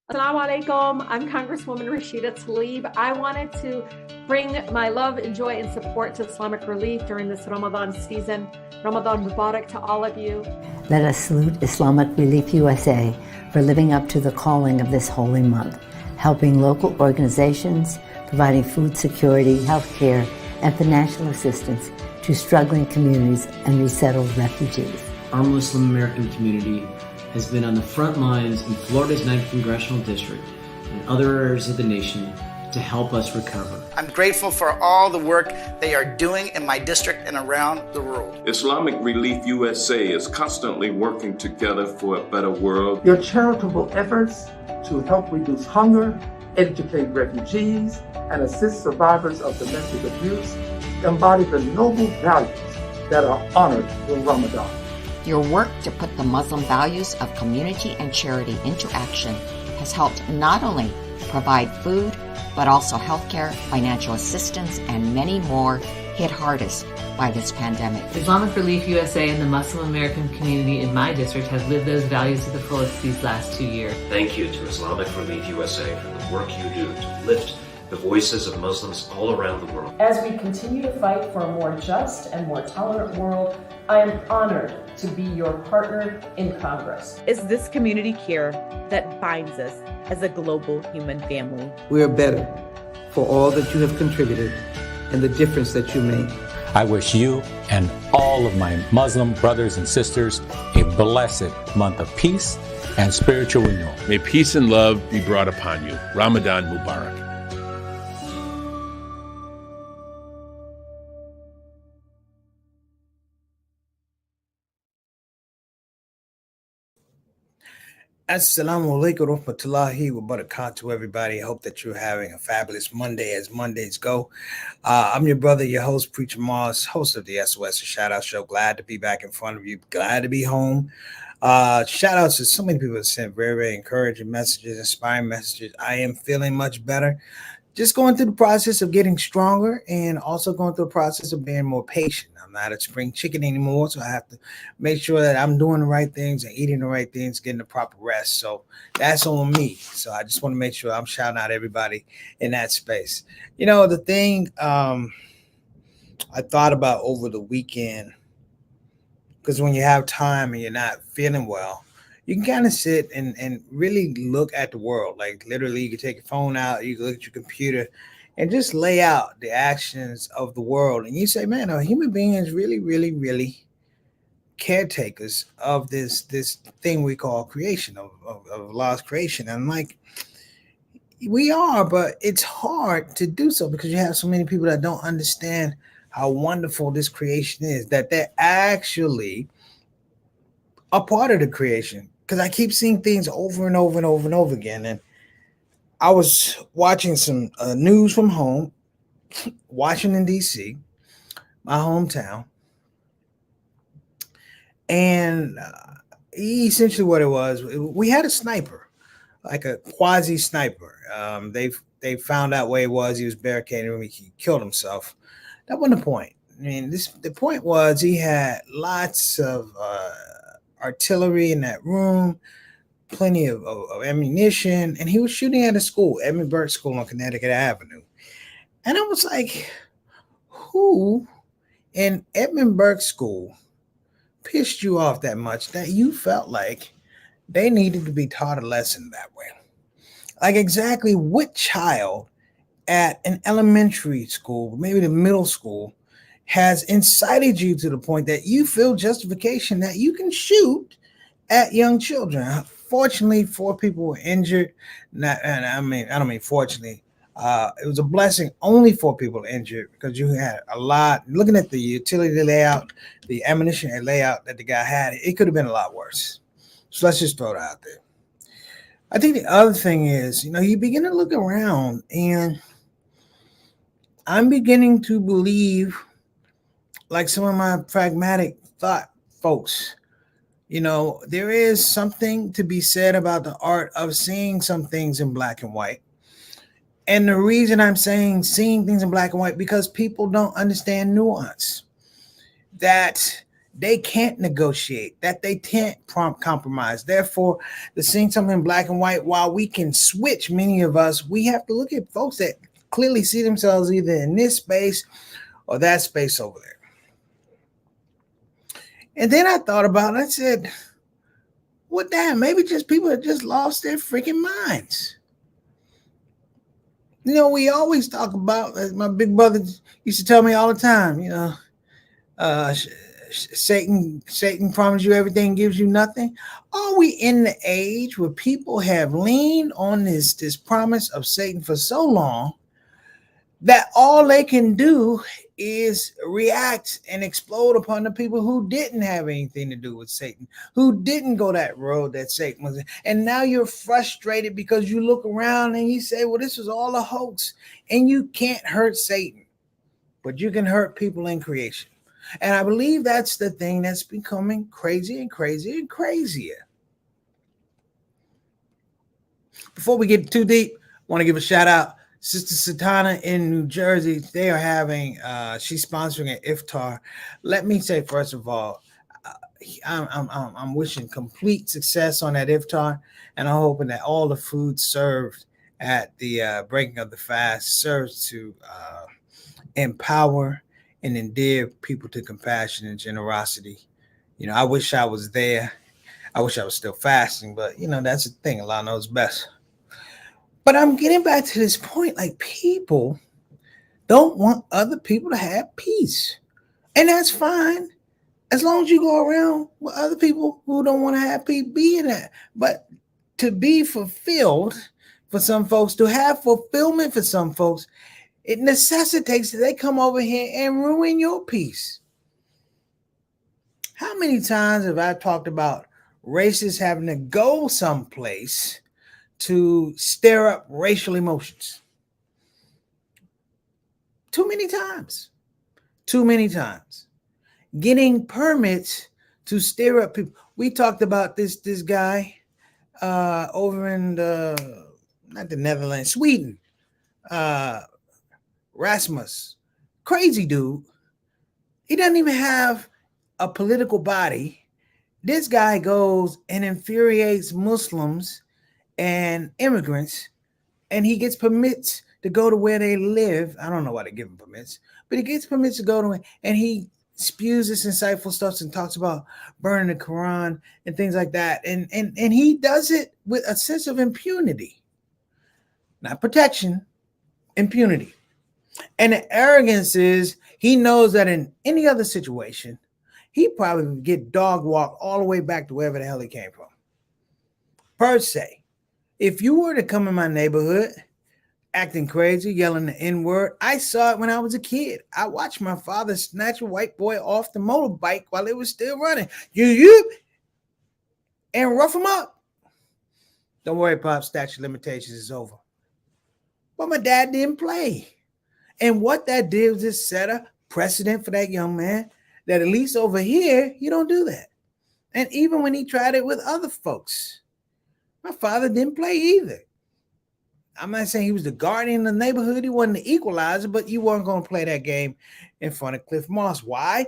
Assalamu alaikum. I'm Congresswoman Rashida Tlaib. I wanted to bring my love and joy and support to Islamic Relief during this Ramadan season. Ramadan Mubarak to all of you. Let us salute Islamic Relief USA for living up to the calling of this holy month, helping local organizations, providing food security, health care, and financial assistance to struggling communities and resettled refugees. Our Muslim American community has been on the front lines in Florida's 9th Congressional District and other areas of the nation to help us recover. I'm grateful for all the work they are doing in my district and around the world. Islamic Relief USA is constantly working together for a better world. Your charitable efforts to help reduce hunger, educate refugees, and assist survivors of domestic abuse embody the noble values that are honored in Ramadan. Your work to put the Muslim values of community and charity into action has helped not only provide food, but also healthcare, financial assistance, and many more hit hardest by this pandemic. Islamic Relief USA and the Muslim American community in my district have lived those values to the fullest these last 2 years. Thank you to Islamic Relief USA for the work you do to lift the voices of Muslims all around the world. As we continue to fight for a more just and more tolerant world, I am honored to be your partner in Congress. It's this community care that binds us as a global human family. We are better for all that you have contributed and the difference that you make. I wish you and all of my Muslim brothers and sisters a blessed month of peace and spiritual renewal. May peace and love be brought upon you. Ramadan Mubarak. Assalamu alaikum rahmatullahi wa barakatuh, everybody. I hope that you're having a fabulous Monday as Mondays go. I'm your brother, your host, Preacher Moss, host of the SOS Shout Out Show. Glad to be back in front of you. Glad to be home. Shout outs to so many people that sent very, very encouraging messages, inspiring messages. I am feeling much better. Just going through the process of getting stronger and also going through the process of being more patient. I'm not a spring chicken anymore, so I have to make sure that I'm doing the right things and eating the right things, getting the proper rest. So that's on me. So I just want to make sure I'm shouting out everybody in that space. You know, the thing I thought about over the weekend, because when you have time and you're not feeling well, you can kind of sit and really look at the world. Like literally, you can take your phone out, you can look at your computer and just lay out the actions of the world. And you say, man, are human beings really, really, really caretakers of this thing we call creation, of Allah's creation? And I'm like, we are, but it's hard to do so because you have so many people that don't understand how wonderful this creation is, that they're actually a part of the creation. Because I keep seeing things over and over and over and over again. And I was watching some news from home, Washington, D.C., my hometown. And essentially what it was, we had a sniper, like a quasi-sniper. They found out where he was barricaded and he killed himself. That wasn't the point. I mean, the point was he had lots of artillery in that room, plenty of ammunition, and he was shooting at a school, Edmund Burke School on Connecticut Avenue. And I was like, who in Edmund Burke School pissed you off that much that you felt like they needed to be taught a lesson that way? Like exactly what child at an elementary school, maybe the middle school, has incited you to the point that you feel justification that you can shoot at young children? Fortunately, 4 people were injured. I don't mean fortunately. It was a blessing. Only 4 people were injured because you had a lot. Looking at the utility layout, the ammunition layout that the guy had, it could have been a lot worse. So let's just throw it out there. I think the other thing is, you begin to look around, and I'm beginning to believe, like some of my pragmatic thought folks, there is something to be said about the art of seeing some things in black and white. And the reason I'm saying seeing things in black and white, because people don't understand nuance. That they can't negotiate, that they can't compromise. Therefore, to seeing something in black and white, while we can switch, many of us, we have to look at folks that clearly see themselves either in this space or that space over there. And then I thought about it. I said, well, damn, maybe just people have just lost their freaking minds. You know, we always talk about, as my big brother used to tell me all the time, you know, Satan promises you everything, gives you nothing. Are we in the age where people have leaned on this promise of Satan for so long that all they can do is react and explode upon the people who didn't have anything to do with Satan, who didn't go that road that Satan was in. And now you're frustrated because you look around and you say, well, this was all a hoax. And you can't hurt Satan, but you can hurt people in creation. And I believe that's the thing that's becoming crazy and crazier and crazier. Before we get too deep, I want to give a shout out. Sister Satana in New Jersey, they are having, she's sponsoring an iftar. Let me say, first of all, I'm wishing complete success on that iftar, and I'm hoping that all the food served at the breaking of the fast serves to empower and endear people to compassion and generosity. You know, I wish I was there. I wish I was still fasting, but, you know, that's the thing. Allah knows best. But I'm getting back to this point, like people don't want other people to have peace. And that's fine. As long as you go around with other people who don't want to have peace, be in that. But to be fulfilled for some folks, to have fulfillment for some folks, it necessitates that they come over here and ruin your peace. How many times have I talked about racists having to go someplace to stir up racial emotions? Too many times. Too many times. Getting permits to stir up people. We talked about this guy over in not the Netherlands, Sweden. Rasmus. Crazy dude. He doesn't even have a political body. This guy goes and infuriates Muslims and immigrants, and he gets permits to go to where they live. I don't know why they give him permits, but he gets permits to go to it, and he spews this insightful stuff and talks about burning the Quran and things like that. And he does it with a sense of impunity, not protection, impunity. And the arrogance is he knows that in any other situation, he probably would get dog walked all the way back to wherever the hell he came from. Per se. If you were to come in my neighborhood acting crazy, yelling the N-word, I saw it when I was a kid. I watched my father snatch a white boy off the motorbike while it was still running. And rough him up. Don't worry, Pop, statute of limitations is over. But my dad didn't play. And what that did was just set a precedent for that young man that at least over here, you don't do that. And even when he tried it with other folks, my father didn't play either. I'm not saying he was the guardian of the neighborhood. He wasn't the equalizer, but you weren't going to play that game in front of Cliff Moss. Why?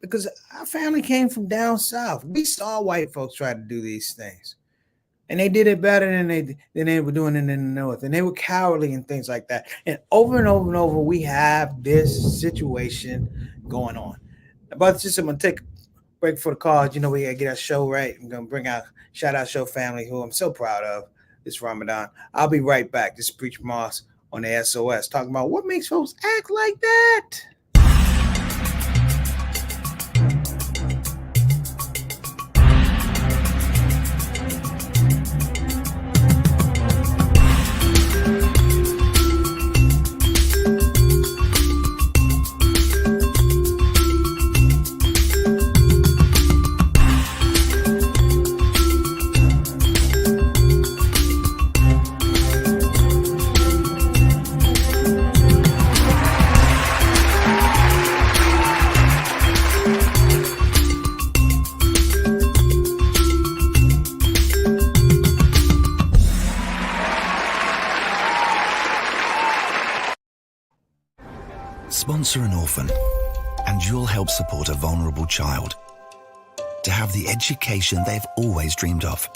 Because our family came from down south. We saw white folks try to do these things. And they did it better than they were doing it in the north. And they were cowardly and things like that. And over, we have this situation going on. But just I'm going to take a break for the cause. You know, we got to get our show right. I'm going to bring out Shout Out Show family, who I'm so proud of this Ramadan. I'll be right back. This is Preacher Moss on the SOS, talking about what makes folks act like that. Sponsor an orphan and and you'll help support a vulnerable child to have the education they've always dreamed of,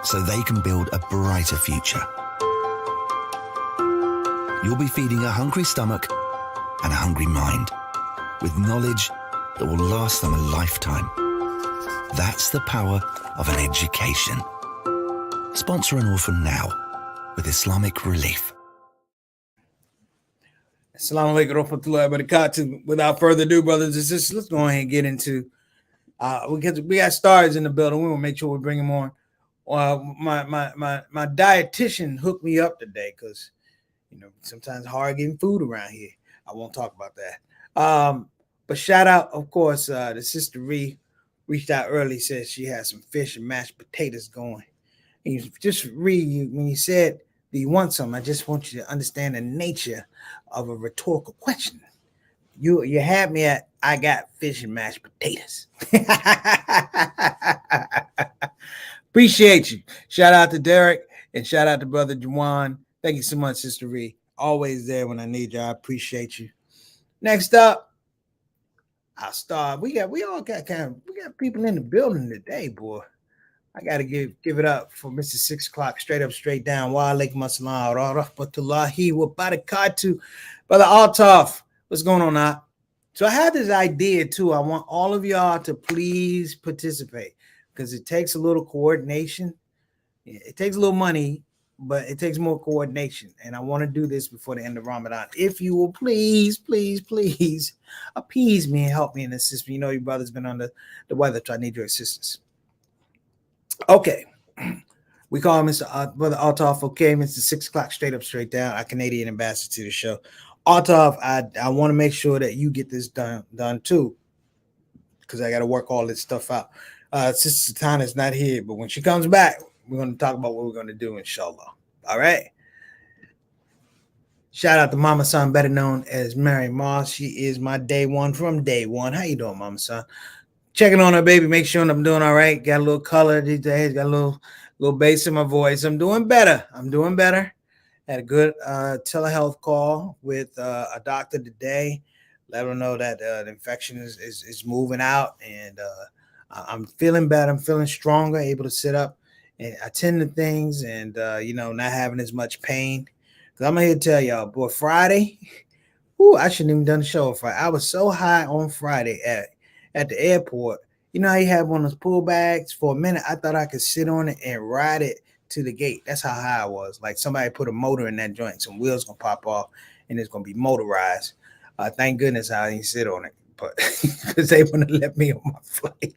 so they can build a brighter future. You'll be feeding a hungry stomach and a hungry mind with knowledge that will last them a lifetime. That's the power of an education. Sponsor an orphan now with Islamic Relief. Assalamu alaikum warahmatullahi wabarakatuh. Without further ado, brothers and sisters, let's go ahead and get into we got stars in the building. We want to make sure we bring them on. My dietitian hooked me up today because sometimes hard getting food around here. I won't talk about that. But shout out, of course, the sister Ree reached out early, said she had some fish and mashed potatoes going. And you just read when you said, do you want some? I just want you to understand the nature of a rhetorical question. You had me at, I got fish and mashed potatoes. Appreciate you. Shout out to Derek and shout out to brother Juwan. Thank you so much, Sister Ree. Always there when I need you. I appreciate you. Next up, I'll start. We got people in the building today, boy. I gotta give it up for Mr. 6 o'clock, straight up, straight down. Wa alaikum assalam wa rahmatullahi wa barakatuh. Brother Altaf, what's going on now? So I have this idea too. I want all of y'all to please participate because it takes a little coordination. It takes a little money, but it takes more coordination. And I want to do this before the end of Ramadan. If you will please appease me and help me and assist me. You know your brother's been under the weather, so I need your assistance. Okay. We call Mr. Brother Altaf, okay, Mr. 6 o'clock, straight up, straight down, our Canadian ambassador to the show. Altaf, I want to make sure that you get this done too, because I got to work all this stuff out. Sister Tana's not here, but when she comes back, we're going to talk about what we're going to do, inshallah. All right. Shout out to Mama Son, better known as Mary Moss. She is my day one from day one. How you doing, Mama Son? Checking on her, baby, make sure I'm doing all right. Got a little color these days, got a little bass in my voice. I'm doing better. Had a good telehealth call with a doctor today. Let her know that the infection is moving out, and I'm feeling better. I'm feeling stronger, able to sit up and attend to things, and not having as much pain. Because I'm here to tell y'all, boy, Friday, I shouldn't even done the show on Friday. I was so high on Friday at the airport. You know how you have one of those pull bags? For a minute, I thought I could sit on it and ride it to the gate. That's how high I was. Like somebody put a motor in that joint. Some wheels gonna pop off and it's gonna be motorized. Thank goodness I didn't sit on it, but because they wouldn't let me on my flight.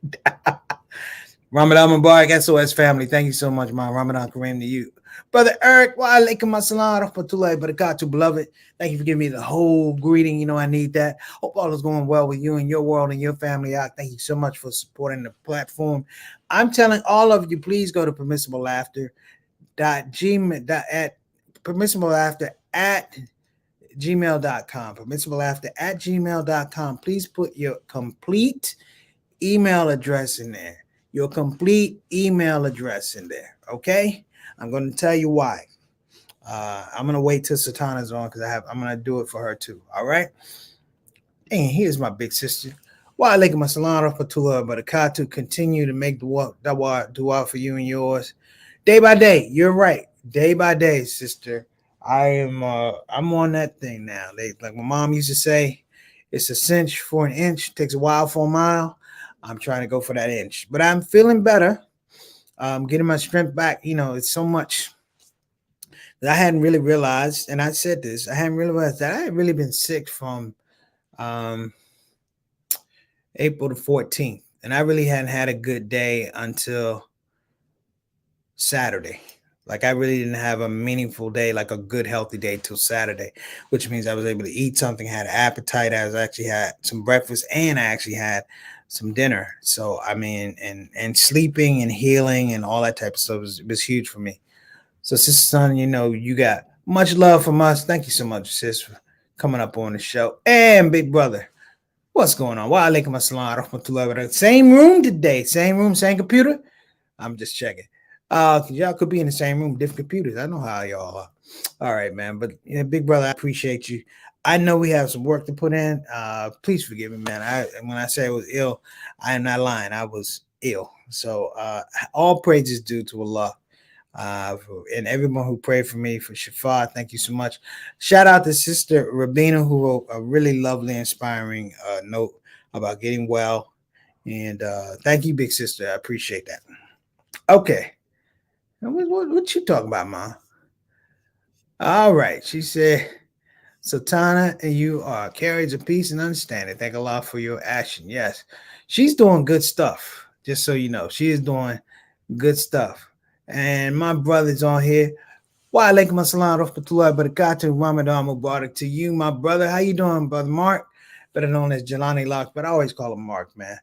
Ramadan Mubarak, SOS family. Thank you so much, man. Ramadan Kareem to you. Brother Eric, wa alaikum assalam rahmatullahi barakatuh, beloved. Thank you for giving me the whole greeting. You know, I need that. Hope all is going well with you and your world and your family out. Thank you so much for supporting the platform. I'm telling all of you, please go to permissible laughter at gmail.com. Permissible laughter at gmail.com. Please put your complete email address in there. Your complete email address in there. Okay. I'm going to tell you why. I'm going to wait till Satana's on because I'm going to do it for her too. All right. And here's my big sister. Wa alaikum assalam rahmatullah barakatuh. Continue to make dua for you and yours. Day by day. You're right. Day by day, sister. I'm on that thing now. Like my mom used to say, it's a cinch for an inch. Takes a while for a mile. I'm trying to go for that inch. But I'm feeling better. Getting my strength back. You know, it's so much that I hadn't really realized, and I said this, I hadn't realized that I had really been sick from April the 14th, and I really hadn't had a good day until Saturday. Like I really didn't have a meaningful day, like a good, healthy day till Saturday, which means I was able to eat something, had an appetite. I actually had some breakfast and I actually had some dinner. So, I mean, and sleeping and healing and all that type of stuff was huge for me. So, Sister Son, you know, you got much love from us. Thank you so much, sis, for coming up on the show. And big brother, what's going on? Wa alaikum assalam rahmatullahi wa barakatuh. Same room today. Same room, same computer. I'm just checking. Y'all could be in the same room, different computers. I know how y'all are. All right, man. But big brother, I appreciate you. I know we have some work to put in. Please forgive me, man. When I say I was ill, I am not lying. I was ill. So all praises due to Allah. And everyone who prayed for me for Shafa, thank you so much. Shout out to Sister Rabina, who wrote a really lovely, inspiring note about getting well. And thank you, big sister. I appreciate that. Okay. What you talking about, Ma? All right. She said, Sultana, and you are carriers of peace and understanding. Thank Allah for your action. Yes, she's doing good stuff. Just so you know, she is doing good stuff. And my brother's on here. Wa alaikum assalam rahmatullahi barakatuh. Ramadan Mubarak to you, my brother. How you doing, brother Mark? Better known as Jelani Locke, but I always call him Mark, man.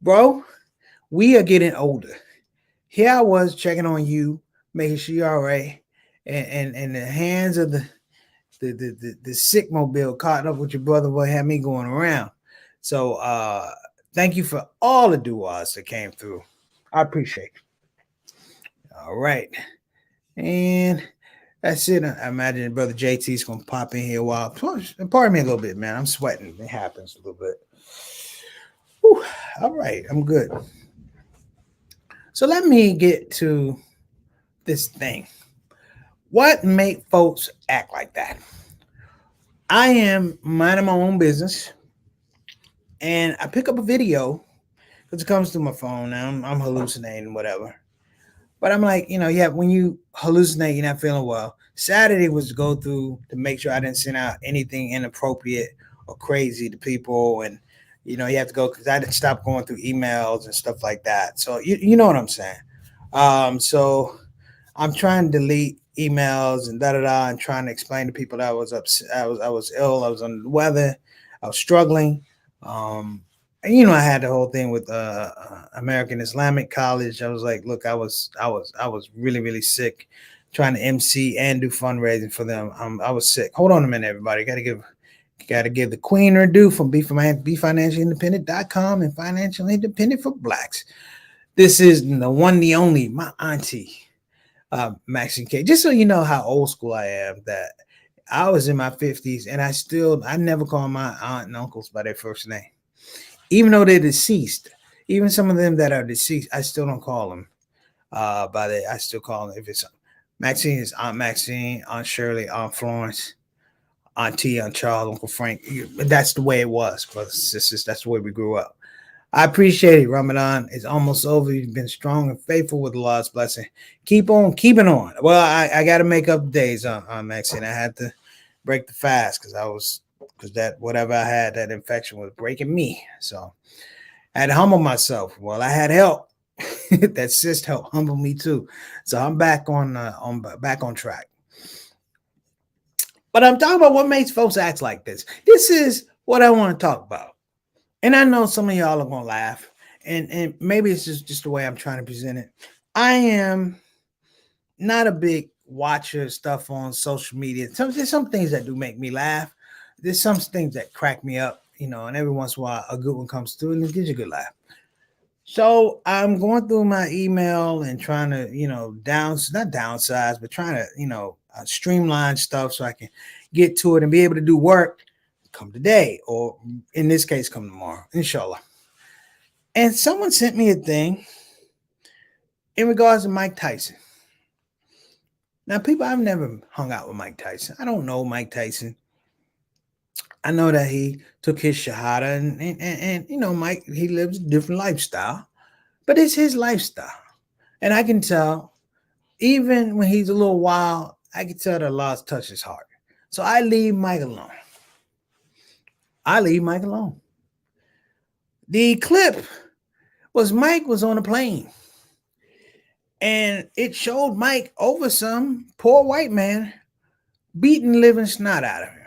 Bro, we are getting older. Here I was checking on you, making sure you're all right. And in the hands of the sick mobile caught up with your brother will have me going around. So thank you for all the duas that came through. I appreciate it. All right. And that's it. I imagine brother JT's gonna pop in here a while. Pardon me a little bit, man. I'm sweating. It happens a little bit. Whew. All right, I'm good. So let me get to this thing. What make folks act like that? I am minding my own business, and I pick up a video because it comes through my phone. Now I'm hallucinating, whatever. But I'm like, when you hallucinate, you're not feeling well. Saturday was to go through to make sure I didn't send out anything inappropriate or crazy to people, and you have to go because I didn't stop going through emails and stuff like that. So you know what I'm saying. So I'm trying to delete emails and and trying to explain to people that I was upset. I was ill. I was under the weather. I was struggling. And I had the whole thing with American Islamic College. I was like, look, I was really, really sick, trying to MC and do fundraising for them. I was sick. Hold on a minute, everybody. Got to give the queen her due from BeFinanciallyIndependent.com and Financial Independent for Blacks. This is the one, the only, my auntie, Maxine K. Just so you know how old school I am, that I was in my 50s and I never call my aunt and uncles by their first name. Even though they're deceased, even some of them that are deceased, I still don't call them I still call them, if it's Maxine, is Aunt Maxine, Aunt Shirley, Aunt Florence, Auntie, Aunt Charles, Uncle Frank. That's the way it was, brothers and sisters. That's the way we grew up. I appreciate it. Ramadan is almost over. You've been strong and faithful with Allah's blessing. Keep on keeping on. Well, I got to make up days on Maxine. I had to break the fast because that whatever I had, that infection was breaking me. So I had to humble myself. Well, I had help. That cyst helped humble me too. So I'm back on track. But I'm talking about what makes folks act like this. This is what I want to talk about. And I know some of y'all are gonna laugh, and maybe it's just the way I'm trying to present it. I am not a big watcher of stuff on social media. There's some things that do make me laugh. There's some things that crack me up, and every once in a while a good one comes through and it gives you a good laugh. So I'm going through my email and trying to, not downsize, but trying to, streamline stuff so I can get to it and be able to do work come today, or in this case, come tomorrow, inshallah. And someone sent me a thing in regards to Mike Tyson. Now, people, I've never hung out with Mike Tyson. I don't know Mike Tyson. I know that he took his shahada and Mike, he lives a different lifestyle, but it's his lifestyle. And I can tell, even when he's a little wild, I can tell that Allah's touched his heart. So I leave Mike alone. The clip was Mike was on a plane and it showed Mike over some poor white man beating living snot out of him.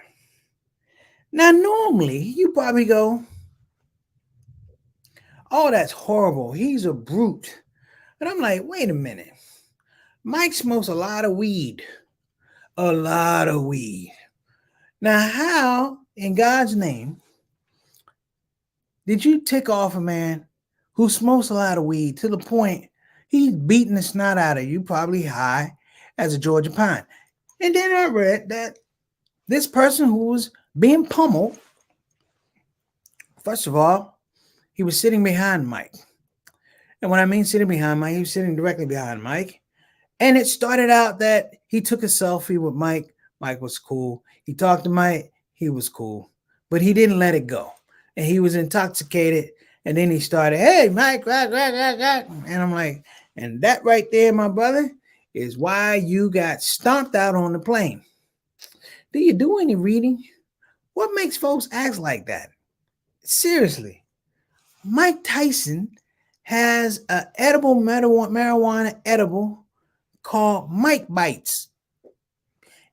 Now, normally you probably go, oh, that's horrible. He's a brute. And I'm like, wait a minute. Mike smokes a lot of weed. Now, how in God's name did you tick off a man who smokes a lot of weed to the point he's beating the snot out of you, probably high as a Georgia pine? And then I read that this person who was being pummeled. First of all, he was sitting behind Mike. And when I mean sitting behind Mike, he was sitting directly behind Mike. And it started out that he took a selfie with Mike. Mike was cool. He talked to Mike. He was cool. But he didn't let it go. And he was intoxicated. And then he started, hey, Mike, rah, rah, rah, rah. And I'm like, and that right there, my brother, is why you got stomped out on the plane. Do you do any reading? What makes folks act like that? Seriously, Mike Tyson has an edible marijuana edible called Mike Bites.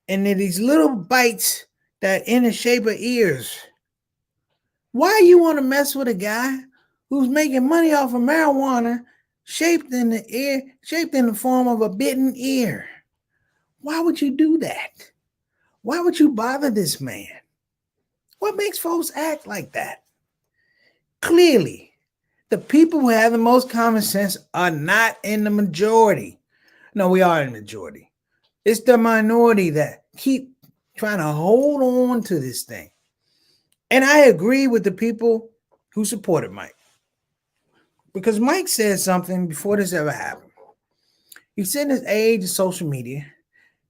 And they're these little bites that in the shape of ears. Why you want to mess with a guy who's making money off of marijuana shaped in the form of a bitten ear? Why would you do that? Why would you bother this man? What makes folks act like that? Clearly, the people who have the most common sense are not in the majority. No, we are in the majority. It's the minority that keep trying to hold on to this thing. And I agree with the people who supported Mike. Because Mike said something before this ever happened. He said in this age of social media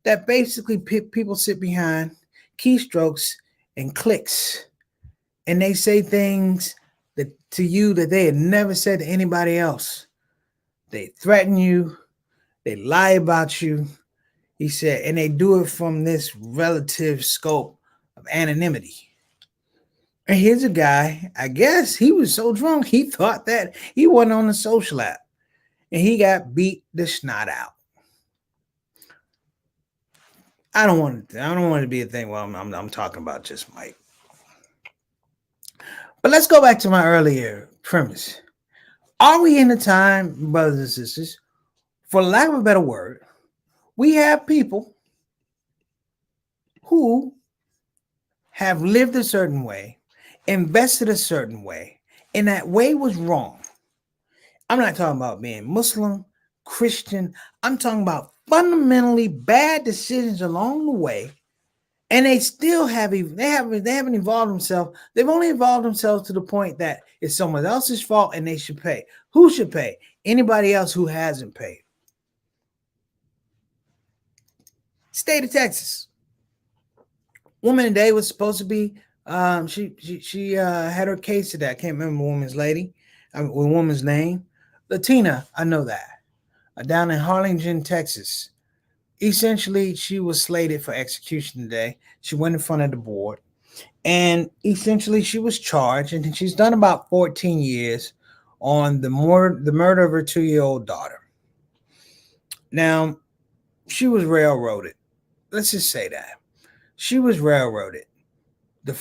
that basically people sit behind keystrokes and clicks, and they say things to you that they had never said to anybody else. They threaten you. They lie about you. He said, and they do it from this relative scope of anonymity. And here's a guy, I guess he was so drunk, he thought that he wasn't on the social app. And he got beat the snot out. I don't want it to be a thing where I'm talking about just Mike. But let's go back to my earlier premise. Are we in the time, brothers and sisters, for lack of a better word, we have people who have lived a certain way, invested a certain way, and that way was wrong. I'm not talking about being Muslim, Christian. I'm talking about fundamentally bad decisions along the way. And they still haven't evolved themselves. They've only evolved themselves to the point that it's someone else's fault and they should pay. Who should pay? Anybody else who hasn't paid. State of Texas. Woman today was supposed to be, she had her case today. I can't remember the woman's name. Latina, I know that. Down in Harlingen, Texas. Essentially, she was slated for execution today. She went in front of the board. And essentially, she was charged. And she's done about 14 years on the murder of her 2-year-old daughter. Now, she was railroaded. Let's just say that. She was railroaded. The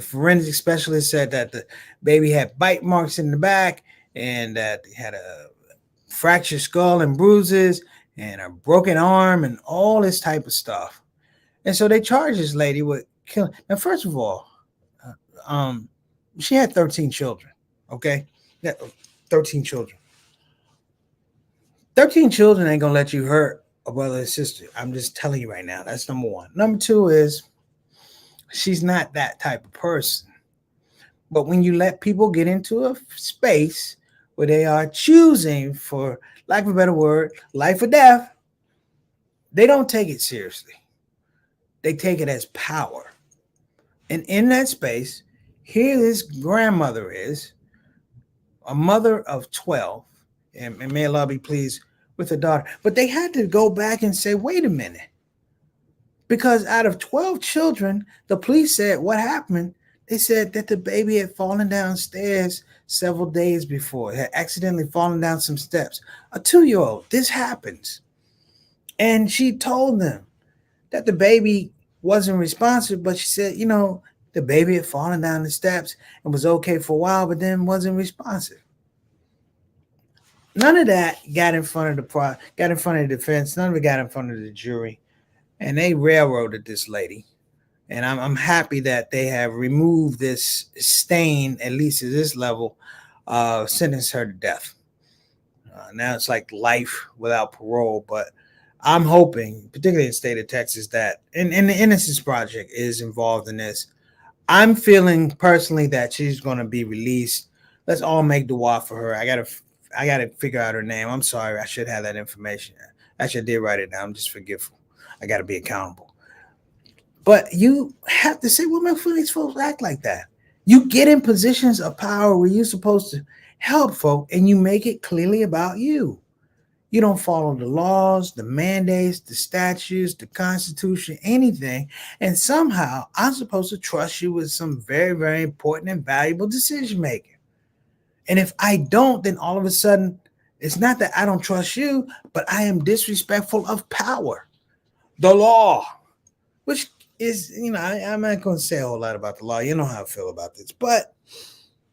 forensic specialist said that the baby had bite marks in the back and that it had a fractured skull and bruises and a broken arm and all this type of stuff. And so they charged this lady with killing. Now, first of all, she had 13 children, okay? 13 children. 13 children ain't going to let you hurt a brother or sister. I'm just telling you right now. That's number one. Number two is she's not that type of person. But when you let people get into a space where they are choosing, for lack of a better word, life or death, they don't take it seriously. They take it as power. And in that space, here this grandmother is, a mother of 12, and may Allah be pleased with her daughter. But they had to go back and say, wait a minute. Because out of 12 children, the police said what happened. They said that the baby had fallen downstairs several days before, had accidentally fallen down some steps. A 2-year-old, this happens. And she told them that the baby wasn't responsive, but she said, the baby had fallen down the steps and was okay for a while, but then wasn't responsive. None of that got in front of the defense. None of it got in front of the jury. And they railroaded this lady. And I'm happy that they have removed this stain, at least at this level, sentenced her to death. Now it's like life without parole. But I'm hoping, particularly in the state of Texas, that and the Innocence Project is involved in this. I'm feeling personally that she's going to be released. Let's all make dua for her. I gotta figure out her name. I'm sorry, I should have that information. Actually, I did write it down. I'm just forgetful. I got to be accountable. But you have to say, what makes these folks act like that? You get in positions of power where you're supposed to help folk, and you make it clearly about you. You don't follow the laws, the mandates, the statutes, the Constitution, anything. And somehow I'm supposed to trust you with some very, very important and valuable decision making. And if I don't, then all of a sudden, it's not that I don't trust you, but I am disrespectful of power, the law, which is, I'm not going to say a whole lot about the law. You know how I feel about this. But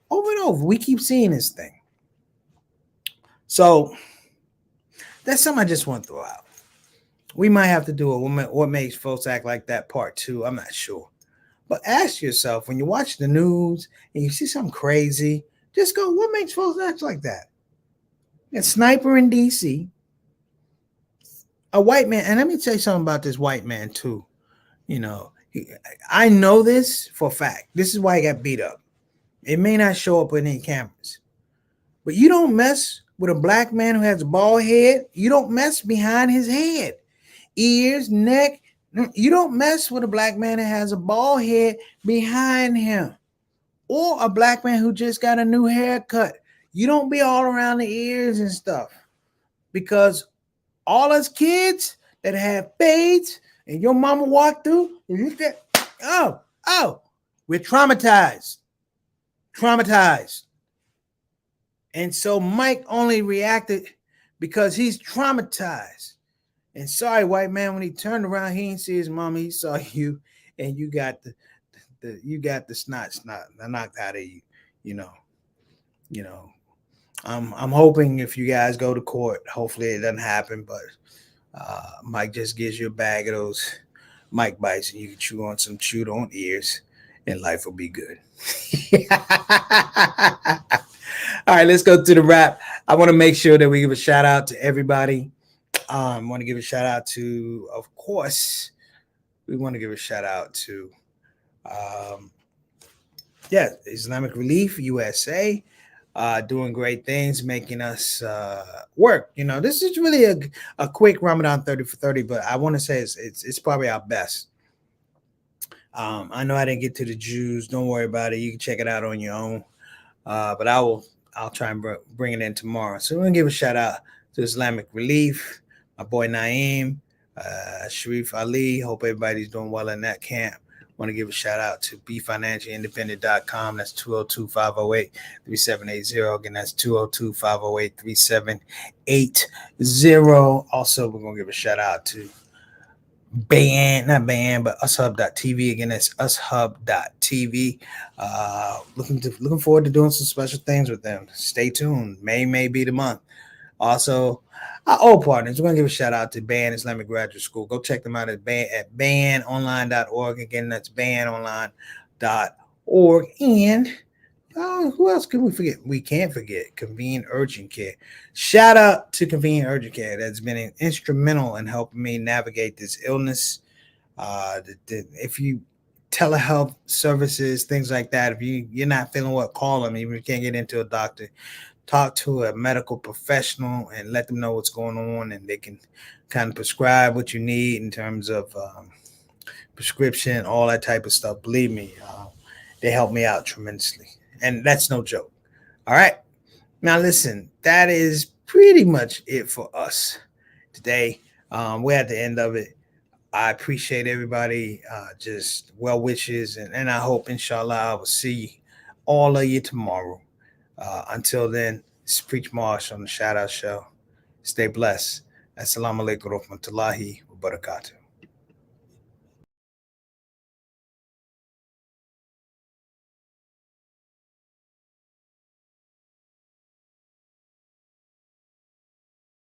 over and over, we keep seeing this thing. So that's something I just want to throw out. We might have to do a what makes folks act like that part 2. I'm not sure. But ask yourself, when you watch the news and you see something crazy, just go, what makes folks act like that? A sniper in D.C., a white man, and let me tell you something about this white man too. I know this for a fact. This is why he got beat up. It may not show up in any cameras. But you don't mess with a black man who has a bald head. You don't mess behind his head, ears, neck. You don't mess with a black man that has a bald head behind him, or a black man who just got a new haircut. You don't be all around the ears and stuff, because all us kids that have fades and your mama walked through, and you said, oh, we're traumatized. And so Mike only reacted because he's traumatized. And sorry, white man, when he turned around, he didn't see his mama. He saw you, and you got the snot knocked out of you. I'm hoping if you guys go to court, hopefully it doesn't happen. But Mike just gives you a bag of those Mike bites, and you can chew on some chewed on ears, and life will be good. All right, let's go to the wrap. I want to make sure that we give a shout out to everybody. I want to give a shout out to, of course, we want to give a shout out to, Islamic Relief USA, doing great things, making us work. This is really a quick Ramadan 30 for 30, but I want to say it's probably our best. I know I didn't get to the Jews. Don't worry about it. You can check it out on your own. But I'll try and bring it in tomorrow. So we're gonna give a shout out to Islamic Relief, my boy Naeem, Sharif Ali. Hope everybody's doing well in that camp. Want to give a shout out to BeFinancialIndependent.com. That's 202-508-3780. Again, that's 202-508-3780. Also, we're gonna give a shout out to UsHub.tv. Again, that's UsHub.tv. Looking forward to doing some special things with them. Stay tuned. May be the month. Also, our old partners, we're going to give a shout out to Ban Islamic Graduate School. Go check them out at banonline.org. Again, that's banonline.org. And who else can we forget? We can't forget Convene Urgent Care. Shout out to Convene Urgent Care. That's been instrumental in helping me navigate this illness. If you telehealth services, things like that, if you're not feeling well, call them. Even if you can't get into a doctor, talk to a medical professional and let them know what's going on, and they can kind of prescribe what you need in terms of prescription, all that type of stuff. Believe me, they help me out tremendously. And that's no joke. All right. Now, listen, that is pretty much it for us today. We're at the end of it. I appreciate everybody, just well wishes. And I hope, inshallah, I will see all of you tomorrow. Until then, it's Preach Marsh on the Shout Out Show. Stay blessed. Assalamu alaikum wa rahmatullahi wa barakatuh.